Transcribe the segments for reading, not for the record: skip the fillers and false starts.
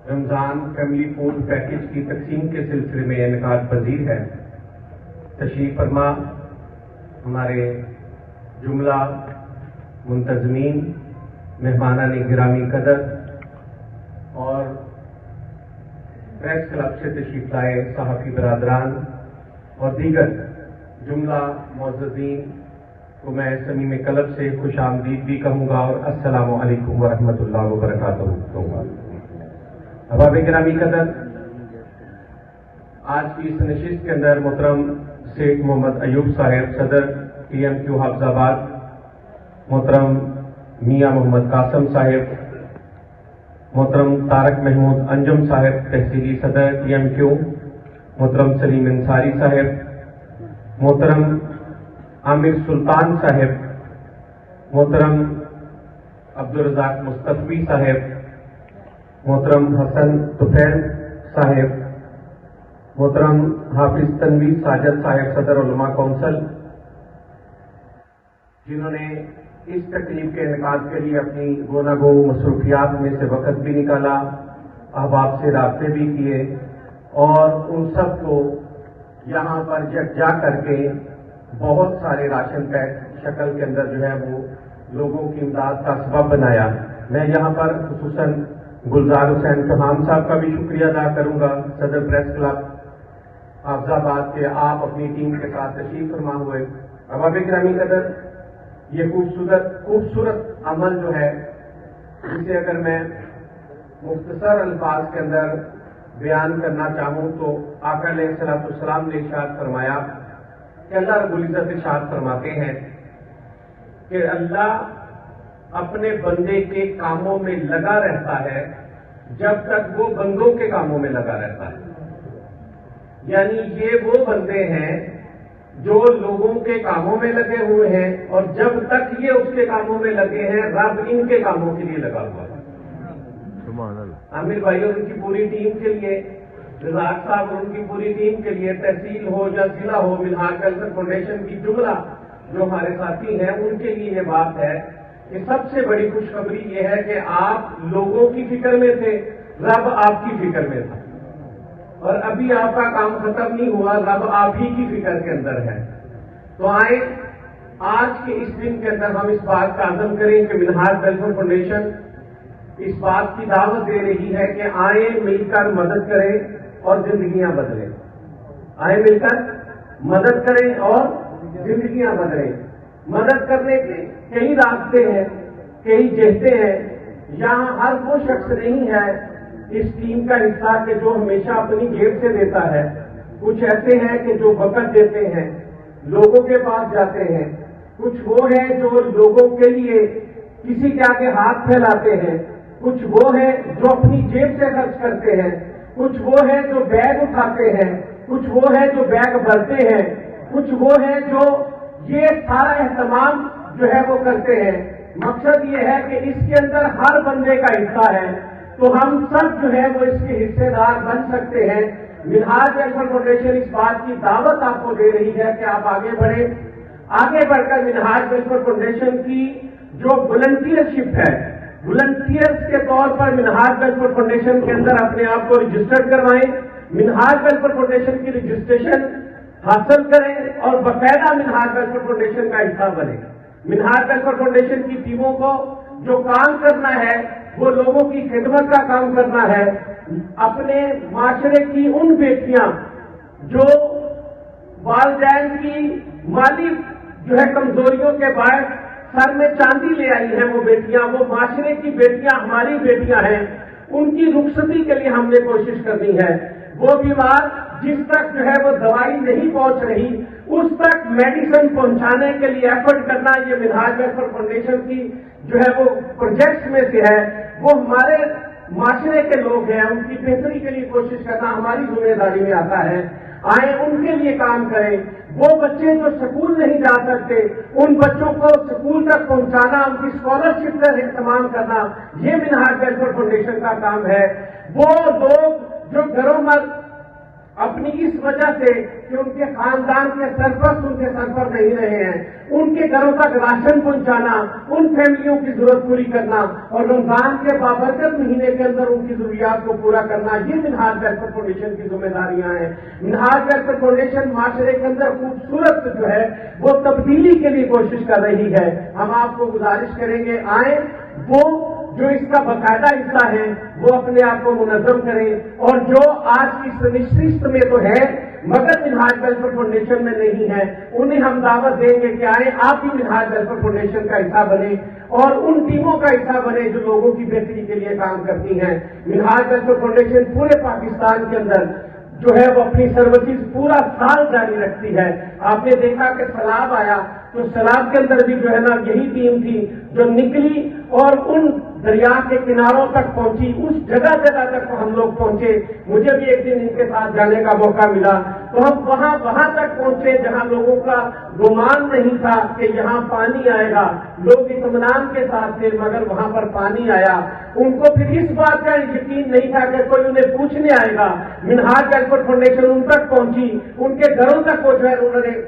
رمضان family food package کی تقسیم کے سلسلے میں انعقاد پذیر ہے۔ تشریف فرما ہمارے جملہ منتظمین، مہمانان گرامی قدر اور پریس کلب سے تشریف لائے صحافی برادران اور دیگر جملہ معززین کو میں صمیم قلب سے خوش آمدید بھی کہوں گا اور السلام علیکم ورحمۃ اللہ وبرکاتہ کہوں گا۔ احباب گرامی قدر، آج کی اس نشست کے اندر محترم شیخ محمد ایوب صاحب صدر PMQ حافظ آباد، محترم میاں محمد قاسم صاحب، محترم طارق محمود انجم صاحب تحصیلی صدر PMQ، محترم سلیم انصاری صاحب، محترم عامر سلطان صاحب، محترم عبدالرزاق مصطفی صاحب، محترم حسن طفیل صاحب، محترم حافظ تنویر ساجد صاحب صدر علماء کونسل، جنہوں نے اس تقریب کے انعقاد کے لیے اپنی گونا گو مصروفیات میں سے وقت بھی نکالا، احباب سے رابطے بھی کیے اور ان سب کو یہاں پر یکجا کر کے بہت سارے راشن پیک شکل کے اندر جو ہے وہ لوگوں کی امداد کا سبب بنایا۔ میں یہاں پر خصوصاً گلزار حسین چوہان صاحب کا بھی شکریہ ادا کروں گا، صدر پریس کلب حافظ آباد کے، آپ اپنی ٹیم کے ساتھ تشریف فرما ہوئے۔ احباب گرامی قدر، یہ خوبصورت عمل جو ہے، جسے اگر میں مختصر الفاظ کے اندر بیان کرنا چاہوں تو آقا علیہ الصلوۃ والسلام نے ارشاد فرمایا کہ اللہ رب العزت ارشاد فرماتے ہیں کہ اللہ اپنے بندے کے کاموں میں لگا رہتا ہے جب تک وہ بندوں کے کاموں میں لگا رہتا ہے۔ یعنی یہ وہ بندے ہیں جو لوگوں کے کاموں میں لگے ہوئے ہیں اور جب تک یہ اس کے کاموں میں لگے ہیں رب ان کے کاموں کے لیے لگا ہوا ہے۔ عامر بھائی اور ان کی پوری ٹیم کے لیے، رزاق صاحب اور ان کی پوری ٹیم کے لیے، تحصیل ہو یا ضلع ہو، منہاج ویلفیئر فاؤنڈیشن کی جملہ جو ہمارے ساتھی ہیں، ان کے لیے یہ بات ہے کہ سب سے بڑی خوشخبری یہ ہے کہ آپ لوگوں کی فکر میں تھے، رب آپ کی فکر میں تھا، اور ابھی آپ کا کام ختم نہیں ہوا، رب آپ ہی کی فکر کے اندر ہے۔ تو آئیں آج کے اس دن کے اندر ہم اس بات کا عزم کریں کہ منہاج ویلفیئر فاؤنڈیشن اس بات کی دعوت دے رہی ہے کہ آئیں مل کر مدد کریں اور زندگیاں بدلیں۔ آئیں مل کر مدد کریں اور زندگیاں بدلیں۔ مدد کرنے کے کئی راستے ہیں، کئی جہتیں ہیں۔ یہاں ہر وہ شخص نہیں ہے اس ٹیم کا حصہ کہ جو ہمیشہ اپنی جیب سے دیتا ہے۔ کچھ ایسے ہیں کہ جو وقت دیتے ہیں، لوگوں کے پاس جاتے ہیں۔ کچھ وہ ہیں جو لوگوں کے لیے کسی کے آگے ہاتھ پھیلاتے ہیں۔ کچھ وہ ہیں جو اپنی جیب سے خرچ کرتے ہیں۔ کچھ وہ ہیں جو بیگ اٹھاتے ہیں۔ کچھ وہ ہیں جو بیگ بھرتے ہیں۔ کچھ وہ ہیں جو یہ سارا اہتمام جو ہے وہ کرتے ہیں۔ مقصد یہ ہے کہ اس کے اندر ہر بندے کا حصہ ہے، تو ہم سب جو ہے وہ اس کے حصے دار بن سکتے ہیں۔ منہاج ویلفیئر فاؤنڈیشن اس بات کی دعوت آپ کو دے رہی ہے کہ آپ آگے بڑھیں۔ آگے بڑھ کر منہاج ویلفیئر فاؤنڈیشن کی جو والنٹیئرشپ ہے، والنٹیئرز کے طور پر منہاج ویلفیئر فاؤنڈیشن کے اندر اپنے آپ کو رجسٹرڈ کروائیں۔ منہاج ویلفیئر فاؤنڈیشن کی رجسٹریشن حاصل کریں اور باقاعدہ منہاج ویلفیئر فاؤنڈیشن کا حصہ بنے۔ منہاج ویلفیئر فاؤنڈیشن کی ٹیموں کو جو کام کرنا ہے وہ لوگوں کی خدمت کا کام کرنا ہے۔ اپنے معاشرے کی ان بیٹیاں جو والدین کی مالی جو ہے کمزوریوں کے باعث سر میں چاندی لے آئی ہیں، وہ بیٹیاں، وہ معاشرے کی بیٹیاں ہماری بیٹیاں ہیں، ان کی رخصتی کے لیے ہم نے کوشش کرنی ہے۔ وہ بیمار جس تک جو ہے وہ دوائی نہیں پہنچ رہی، اس تک میڈیسن پہنچانے کے لیے ایفرٹ کرنا، یہ منہاج ویلفیئر فاؤنڈیشن کی جو ہے وہ پروجیکٹس میں سے ہے۔ وہ ہمارے معاشرے کے لوگ ہیں، ان کی بہتری کے لیے کوشش کرنا ہماری ذمہ داری میں آتا ہے۔ آئیں ان کے لیے کام کریں۔ وہ بچے جو سکول نہیں جا سکتے، ان بچوں کو سکول تک پہنچانا، ان کی اسکالرشپ کا اہتمام کرنا، یہ منہاج ویلفیئر فاؤنڈیشن کا کام ہے۔ وہ لوگ جو گھروں میں اپنی اس وجہ سے کہ ان کے خاندان کے سرپرست ان کے سر پر نہیں رہے ہیں، ان کے گھروں تک راشن پہنچانا، ان فیملیوں کی ضرورت پوری کرنا اور رمضان کے بابرکت مہینے کے اندر ان کی ضروریات کو پورا کرنا، یہ منہاج ویلفیئر فاؤنڈیشن کی ذمہ داریاں ہیں۔ منہاج ویلفیئر فاؤنڈیشن معاشرے کے اندر خوبصورت جو ہے وہ تبدیلی کے لیے کوشش کر رہی ہے۔ ہم آپ کو گزارش کریں گے آئیں، وہ جو اس کا باقاعدہ حصہ ہے وہ اپنے آپ کو منظم کریں، اور جو آج کی نشست میں تو ہے مگر منہاج ویلفیئر فاؤنڈیشن میں نہیں ہے، انہیں ہم دعوت دیں گے کہ آئیں آپ بھی منہاج ویلفیئر فاؤنڈیشن کا حصہ بنیں اور ان ٹیموں کا حصہ بنے جو لوگوں کی بہتری کے لیے کام کرتی ہیں۔ منہاج ویلفیئر فاؤنڈیشن پورے پاکستان کے اندر جو ہے وہ اپنی سروسز پورا سال جاری رکھتی ہے۔ آپ نے دیکھا کہ سیلاب آیا تو سیلاب کے اندر بھی جو ہے نا یہی ٹیم تھی جو نکلی اور ان دریا کے کناروں تک پہنچی، اس جگہ جگہ تک ہم لوگ پہنچے۔ مجھے بھی ایک دن ان کے ساتھ جانے کا موقع ملا تو ہم وہاں تک پہنچے جہاں لوگوں کا گمان نہیں تھا کہ یہاں پانی آئے گا، لوگ اطمینان کے ساتھ تھے مگر وہاں پر پانی آیا۔ ان کو پھر اس بات کا یقین نہیں تھا کہ کوئی انہیں پوچھنے آئے گا، منہاج ویلفیئر فاؤنڈیشن ان تک پہنچی، ان کے گھروں تک پہنچا، انہوں نے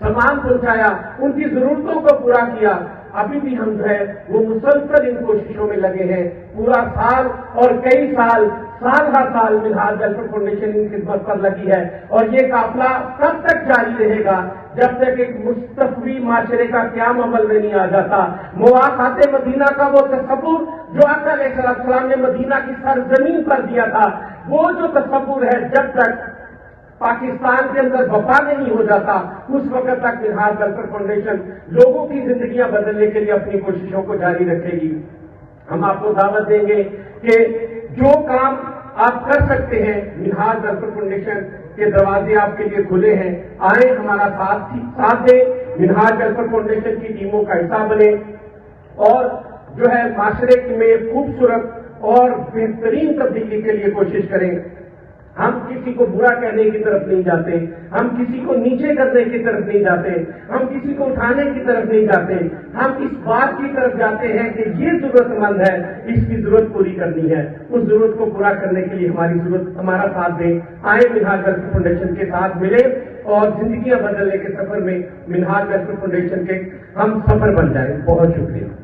سامان پہنچایا، ان کی ضرورتوں کو پورا کیا۔ ابھی بھی ہم جو ہے وہ مسلسل ان کوششوں میں لگے ہیں، پورا سال اور کئی سال ہر سال منہاج ویلفیئر فاؤنڈیشن ان خدمت پر لگی ہے، اور یہ قافلہ کب تک جاری رہے گا جب تک ایک مستقبی معاشرے کا قیام عمل میں نہیں آ جاتا۔ مواقعات مدینہ کا وہ تصور جو آقا علیہ السلام نے مدینہ کی سرزمین پر دیا تھا، وہ جو تصور ہے جب تک پاکستان کے اندر وفا نہیں ہو جاتا اس وقت تک منہاج ویلفیئر فاؤنڈیشن لوگوں کی زندگیاں بدلنے کے لیے اپنی کوششوں کو جاری رکھے گی۔ ہم آپ کو دعوت دیں گے کہ جو کام آپ کر سکتے ہیں، منہاج ویلفیئر فاؤنڈیشن کے دروازے آپ کے لیے کھلے ہیں، آئیں ہمارا ساتھ دیں، منہاج ویلفیئر فاؤنڈیشن کی ٹیموں کا حصہ بنے اور جو ہے معاشرے میں خوبصورت اور بہترین تبدیلی کے لیے کوشش کریں۔ ہم کسی کو برا کہنے کی طرف نہیں جاتے، ہم کسی کو نیچے کرنے کی طرف نہیں جاتے، ہم کسی کو اٹھانے کی طرف نہیں جاتے، ہم اس بات کی طرف جاتے ہیں کہ یہ ضرورت مند ہے، اس کی ضرورت پوری کرنی ہے، اس ضرورت کو پورا کرنے کے لیے ہمارا ساتھ دیں۔ آئیں منہاج ویلفیئر فاؤنڈیشن کے ساتھ ملیں اور زندگیاں بدلنے کے سفر میں منہاج ویلفیئر فاؤنڈیشن کے ہم سفر بن جائیں۔ بہت شکریہ۔